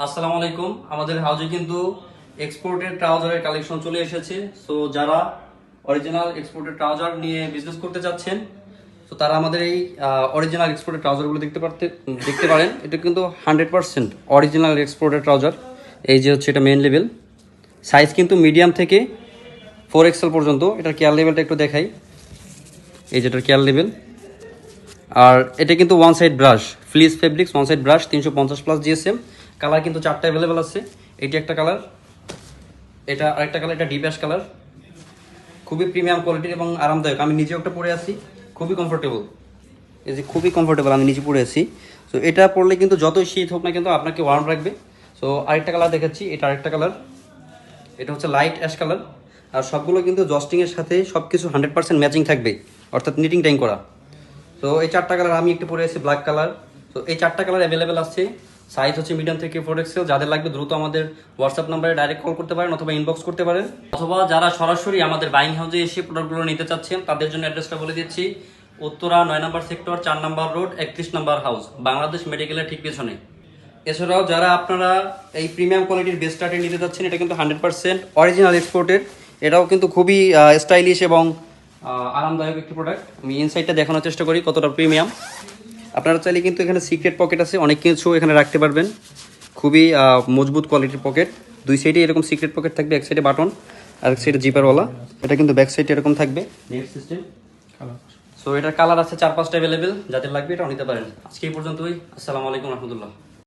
আসসালামু আলাইকুম। আমাদের হাউজে কিন্তু এক্সপোর্টেড ট্রাউজারের কালেকশন চলে এসেছে। সো যারা অরিজিনাল এক্সপোর্টেড ট্রাউজার নিয়ে বিজনেস করতে চাচ্ছেন, তো তারা আমাদের এই অরিজিনাল এক্সপোর্টেড ট্রাউজারগুলো দেখতে পারেন। এটা কিন্তু 100% অরিজিনাল এক্সপোর্টেড ট্রাউজার। এই যে হচ্ছে এটা মেন লেভেল, সাইজ কিন্তু মিডিয়াম থেকে 4XL পর্যন্ত। এটার কেয়ার লেভেলটা একটু দেখাই। এই যে এটার কেয়ার লেভেল। আর এটা কিন্তু one side brush, fleece fabrics one side brush, 350+ GSM. Colour কিন্তু 4টা অ্যাভেলেবেল আছে। এটি একটা কালার, এটা আরেকটা কালার, এটা ডিপ অ্যাশ কালার। খুবই প্রিমিয়াম কোয়ালিটির এবং আরামদায়ক। আমি নিজেও একটা পরে আছি, খুবই কমফোর্টেবল। এই যে খুবই কমফোর্টেবল, আমি নিজে পরে আছি। সো এটা পরলে কিন্তু যতই শীত হোক না কিন্তু আপনাকে ওয়ার্ম রাখবে। সো আরেকটা কালার দেখাচ্ছি, এটা আরেকটা কালার। এটা হচ্ছে লাইট অ্যাশ কালার। আর সবগুলো কিন্তু জস্টিংয়ের সাথে সব কিছু 100% ম্যাচিং থাকবে, অর্থাৎ নিটিং টাইম করা। তো এই 4টা কালার, আমি একটু পরে আছি ব্ল্যাক কালার। তো এই 4টা কালার অ্যাভেলেবেল আছে। সাইজ হচ্ছে মিডিয়াম থেকে 4XL। যাদের লাগবে দ্রুত আমাদের হোয়াটসঅ্যাপ নাম্বারে ডাইরেক্ট কল করতে পারেন অথবা ইনবক্স করতে পারেন, অথবা যারা সরাসরি আমাদের বাইং হাউসে এসে প্রোডাক্টগুলো নিতে চাচ্ছেন তাদের জন্য অ্যাড্রেসটা বলে দিচ্ছি। উত্তরা 9 নম্বর সেক্টর, 4 নম্বর রোড, 31 নম্বর হাউস, বাংলাদেশ মেডিকেলের ঠিক পেছনে। এছাড়াও যারা আপনারা এই প্রিমিয়াম কোয়ালিটির বেস্ট স্টার্টে নিতে চাচ্ছেন, এটা কিন্তু 100% অরিজিনাল এক্সপোর্টের। এটাও কিন্তু খুবই স্টাইলিশ এবং আরামদায়ক একটি প্রোডাক্ট। আমি ইনসাইডটা দেখানোর চেষ্টা করি কতটা প্রিমিয়াম। আপনারা চাইলে কিন্তু এখানে সিক্রেট পকেট আছে, অনেক কিছু এখানে রাখতে পারবেন। খুবই মজবুত কোয়ালিটির পকেট। দুই সাইডে এরকম সিক্রেট পকেট থাকবে, এক সাইডে বাটন আর এক সাইডে জিপারওয়ালা। এটা কিন্তু ব্যাক সাইডে এরকম থাকবে নেট সিস্টেম। সো এটার কালার আছে 4-5টা অ্যাভেলেবেল। যাদের লাগবে এটাও নিতে পারেন। আজকে এই পর্যন্তই। আসসালামু আলাইকুম রহমতুল্লাহ।